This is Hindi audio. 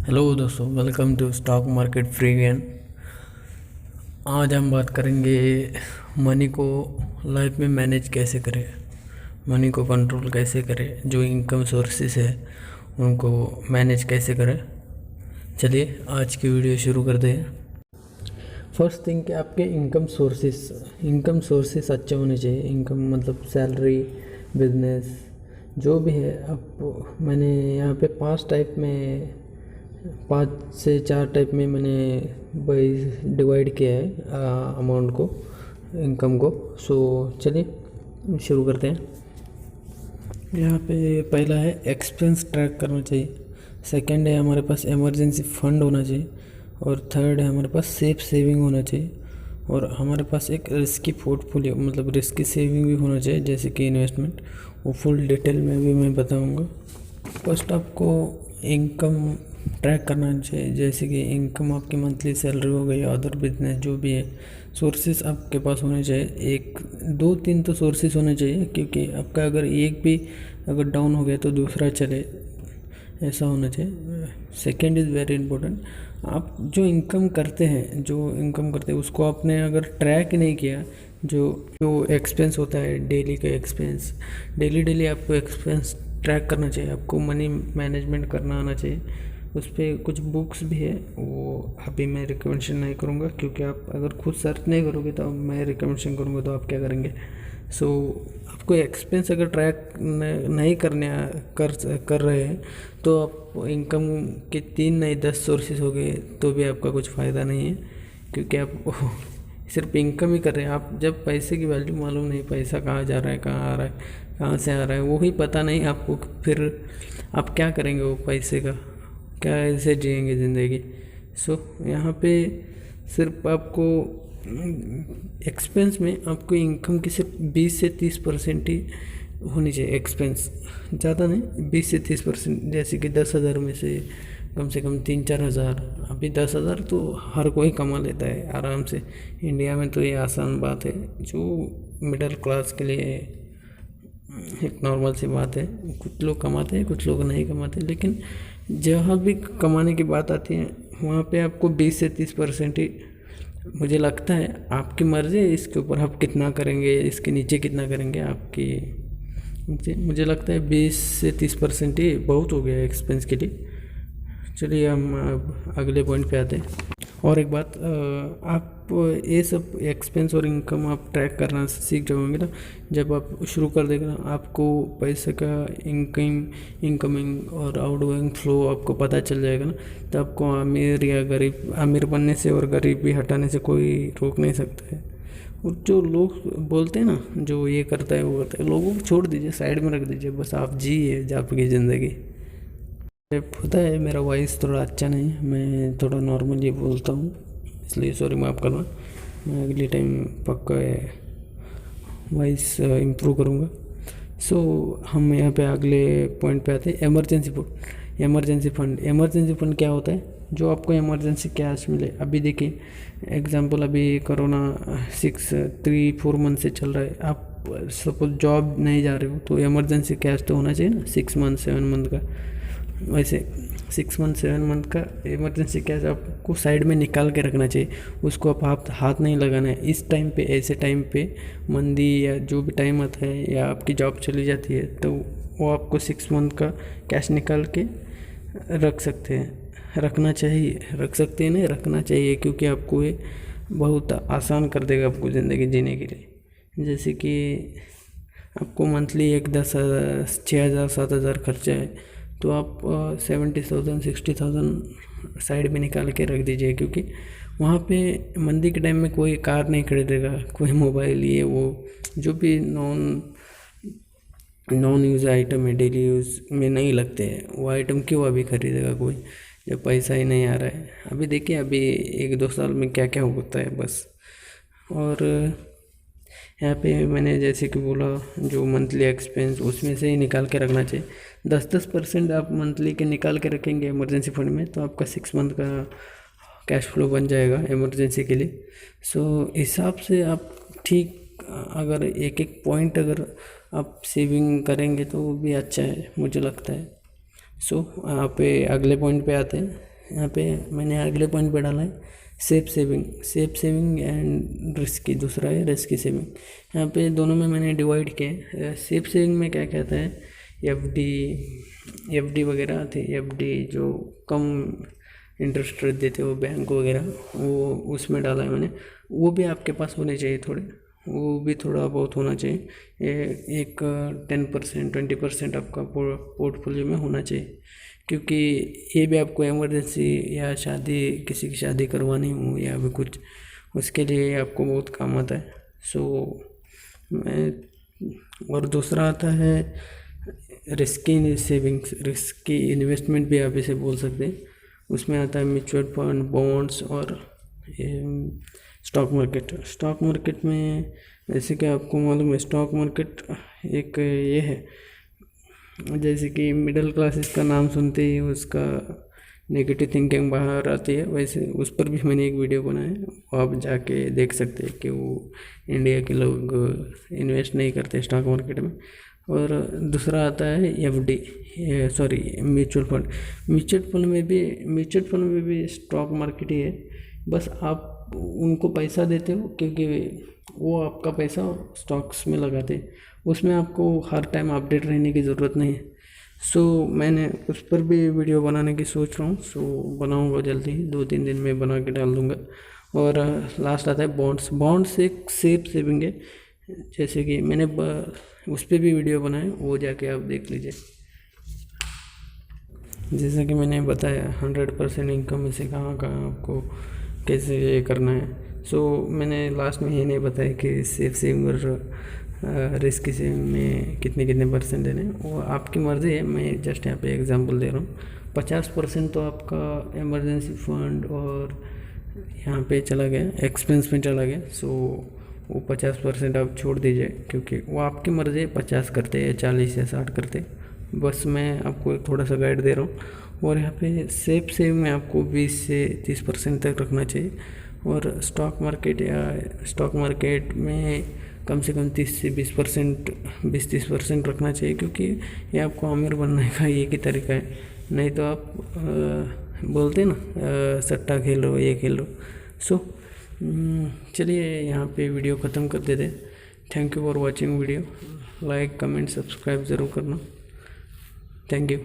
हेलो दोस्तों, welcome to stock market free ज्ञान। आज हम बात करेंगे मनी को लाइफ में मैनेज कैसे करें, मनी को कंट्रोल कैसे करें, जो इनकम सोर्सेस है उनको मैनेज कैसे करें। चलिए आज की वीडियो शुरू करते हैं। फर्स्ट थिंग कि आपके इनकम सोर्सेस अच्छे होने चाहिए। इनकम मतलब सैलरी, बिजनेस जो भी है। अब मैंने यहाँ पे पाँच से चार टाइप में मैंने डिवाइड किया है अमाउंट को, इनकम को। सो चलिए शुरू करते हैं। यहाँ पे पहला है एक्सपेंस ट्रैक करना चाहिए। सेकंड है हमारे पास इमरजेंसी फंड होना चाहिए। और थर्ड है हमारे पास सेफ सेविंग होना चाहिए। और हमारे पास एक रिस्की पोर्टफोलियो मतलब रिस्की सेविंग भी होना चाहिए, जैसे कि इन्वेस्टमेंट। वो फुल डिटेल में भी मैं बताऊँगा। फर्स्ट आपको इनकम ट्रैक करना चाहिए, जैसे कि इनकम आपकी मंथली सैलरी हो गई, अदर बिजनेस जो भी है, सोर्सेस आपके पास होने चाहिए। एक दो तीन तो सोर्सेस होने चाहिए, क्योंकि आपका अगर एक भी अगर डाउन हो गया तो दूसरा चले, ऐसा होना चाहिए। Second is very important. आप जो इनकम करते हैं उसको आपने अगर ट्रैक नहीं किया, जो जो एक्सपेंस होता है डेली का एक्सपेंस, डेली आपको एक्सपेंस ट्रैक करना चाहिए। आपको मनी मैनेजमेंट करना आना चाहिए। उस पर कुछ बुक्स भी है, वो अभी मैं रिकमेंडेशन नहीं करूँगा, क्योंकि आप अगर खुद सर्च नहीं करोगे तो मैं रिकमेंडेशन करूँगा तो आप क्या करेंगे। सो आपको एक्सपेंस अगर ट्रैक नहीं कर रहे हैं तो आप इनकम के 3 नहीं 10 सोर्सेज हो गए तो भी आपका कुछ फ़ायदा नहीं है, क्योंकि आप सिर्फ इनकम ही कर रहे हैं। आप जब पैसे की वैल्यू मालूम नहीं, पैसा कहाँ जा रहा है, कहाँ आ रहा है, कहाँ से आ रहा है, वो ही पता नहीं आपको, फिर आप क्या करेंगे वो पैसे का, क्या ऐसे जिएंगे ज़िंदगी। सो यहाँ पे सिर्फ आपको एक्सपेंस में आपको इनकम की सिर्फ 20 से 30% ही होनी चाहिए एक्सपेंस, ज़्यादा नहीं, 20 से 30%। जैसे कि 10,000 में से कम 3-4 हज़ार। अभी 10,000 तो हर कोई कमा लेता है आराम से। इंडिया में तो ये आसान बात है, जो मिडिल क्लास के लिए एक नॉर्मल सी बात है। कुछ लोग कमाते हैं, कुछ लोग नहीं कमाते, लेकिन जहाँ भी कमाने की बात आती है वहाँ पे आपको 20 से 30% ही, मुझे लगता है आपकी मर्ज़ी है इसके ऊपर आप कितना करेंगे, इसके नीचे कितना करेंगे आपकी। मुझे लगता है 20 से 30% ही बहुत हो गया एक्सपेंस के लिए। चलिए हम अब अगले पॉइंट पे आते हैं। और एक बात, आप ये सब एक्सपेंस और इनकम आप ट्रैक करना सीख जाओगे ना, जब आप शुरू कर देगा ना, आपको पैसे का इनकमिंग और आउटगोइंग फ्लो आपको पता चल जाएगा ना, तो आपको अमीर या गरीब, अमीर बनने से और गरीबी हटाने से कोई रोक नहीं सकता है। और जो लोग बोलते हैं ना, जो ये करता है वो करता है, लोगों को छोड़ दीजिए, साइड में रख दीजिए, बस आप जिए आपकी ज़िंदगी। पता है मेरा वॉइस थोड़ा अच्छा नहीं है, मैं थोड़ा नॉर्मली बोलता हूँ, इसलिए सॉरी, माफ़ करना। मैं अगले टाइम पक्का वॉइस इम्प्रूव करूँगा। सो हम यहाँ पे अगले पॉइंट पे आते हैं, इमरजेंसी फ़ंड क्या होता है? जो आपको इमरजेंसी कैश मिले। अभी देखिए एग्जांपल, अभी कोरोना 3-4 मंथ से चल रहा है। आप सपोज जॉब नहीं जा रहे हो तो इमरजेंसी कैश तो होना चाहिए ना, 6 मंथ 7 मंथ का। वैसे 6 मंथ 7 मंथ का इमरजेंसी कैश आपको साइड में निकाल के रखना चाहिए। उसको आप हाथ नहीं लगाना है इस टाइम पे। ऐसे टाइम पे मंदी या जो भी टाइम आता है, या आपकी जॉब चली जाती है, तो वो आपको 6 मंथ का कैश निकाल के रख सकते हैं, रखना चाहिए, रख सकते हैं नहीं, रखना चाहिए, क्योंकि आपको ये बहुत आसान कर देगा आपको ज़िंदगी जीने के लिए। जैसे कि आपको मंथली एक 6,000 7,000 खर्चा है, तो आप 70,000 60,000 साइड में निकाल के रख दीजिए, क्योंकि वहाँ पे मंदी के टाइम में कोई कार नहीं खरीदेगा, कोई मोबाइल, ये वो जो भी नॉन यूज़ आइटम है, डेली यूज़ में नहीं लगते हैं, वो आइटम क्यों अभी खरीदेगा कोई, जब पैसा ही नहीं आ रहा है। अभी देखिए अभी 1-2 साल में क्या क्या होता है बस। और यहाँ पे मैंने जैसे कि बोला, जो मंथली एक्सपेंस उसमें से ही निकाल के रखना चाहिए। 10% आप मंथली के निकाल के रखेंगे इमरजेंसी फंड में, तो आपका 6 मंथ का कैश फ्लो बन जाएगा इमरजेंसी के लिए। सो हिसाब से आप ठीक, अगर एक एक पॉइंट अगर आप सेविंग करेंगे तो वो भी अच्छा है, मुझे लगता है। सो यहाँ पे अगले पॉइंट पे आते हैं, यहाँ पे मैंने अगले पॉइंट पे डाला है सेफ सेविंग एंड रिस्की, दूसरा है रिस्की सेविंग। यहाँ पे दोनों में मैंने डिवाइड किया है। सेफ सेविंग में क्या कहता है, एफडी वगैरह आते हैं, एफडी जो कम इंटरेस्ट रेट देते हो बैंक वगैरह, वो उसमें डाला है मैंने। वो भी आपके पास होने चाहिए थोड़े, वो भी थोड़ा बहुत होना चाहिए। एक 10% 20% आपका पोर्टफोलियो में होना चाहिए, क्योंकि ये भी आपको इमरजेंसी या किसी की शादी करवानी हो या भी कुछ, उसके लिए आपको बहुत काम आता है। और दूसरा आता है रिस्की सेविंग्स, रिस्की इन्वेस्टमेंट भी आप इसे बोल सकते हैं। उसमें आता है म्यूचुअल फंड, बॉन्ड्स और स्टॉक मार्केट में जैसे कि आपको मालूम है, स्टॉक मार्केट एक ये है, जैसे कि मिडिल क्लासेस का नाम सुनते ही उसका नेगेटिव थिंकिंग बाहर आती है, वैसे उस पर भी मैंने एक वीडियो बनाया है, वो आप जाके देख सकते हैं कि वो इंडिया के लोग इन्वेस्ट नहीं करते स्टॉक मार्केट में। और दूसरा आता है एफडी, म्यूचुअल फंड में भी स्टॉक मार्केट ही है, बस आप उनको पैसा देते हो क्योंकि वो आपका पैसा स्टॉक्स में लगाते हैं, उसमें आपको हर टाइम अपडेट रहने की ज़रूरत नहीं है। मैंने उस पर भी वीडियो बनाने की सोच रहा हूँ, बनाऊँगा जल्दी ही, 2-3 दिन में बना के डाल दूँगा। और लास्ट आता है बॉन्ड्स एक सेफ सेविंग है, जैसे कि मैंने उस पर भी वीडियो बनाए, वो जाके आप देख लीजिए। जैसा कि मैंने बताया 100% इनकम में से कहाँ आपको कैसे ये करना है। मैंने लास्ट में ये नहीं बताया कि सेफ सेविंग और रिस्क सेविंग में कितने परसेंट देने, वो आपकी मर्ज़ी है। मैं जस्ट यहाँ पे एग्जांपल दे रहा हूँ। 50% तो आपका इमरजेंसी फंड और यहाँ पे चला गया, एक्सपेंस में चला गया, वो 50% आप छोड़ दीजिए, क्योंकि वो आपकी मर्ज़ी है, 50 करते या 40 या 60 करते, बस मैं आपको थोड़ा सा गाइड दे रहा हूँ। और यहाँ पे सेफ सेविंग में आपको 20 से 30% तक रखना चाहिए, और स्टॉक मार्केट में कम से कम 30 से 20-30% रखना चाहिए, क्योंकि ये आपको अमीर बनने का एक ही तरीका है। नहीं तो आप बोलते ना सट्टा खेल लो, ये खेल लो। चलिए यहाँ पे वीडियो ख़त्म कर देते। Thank you for watching video. Like, comment, subscribe ज़रूर करना। Thank you.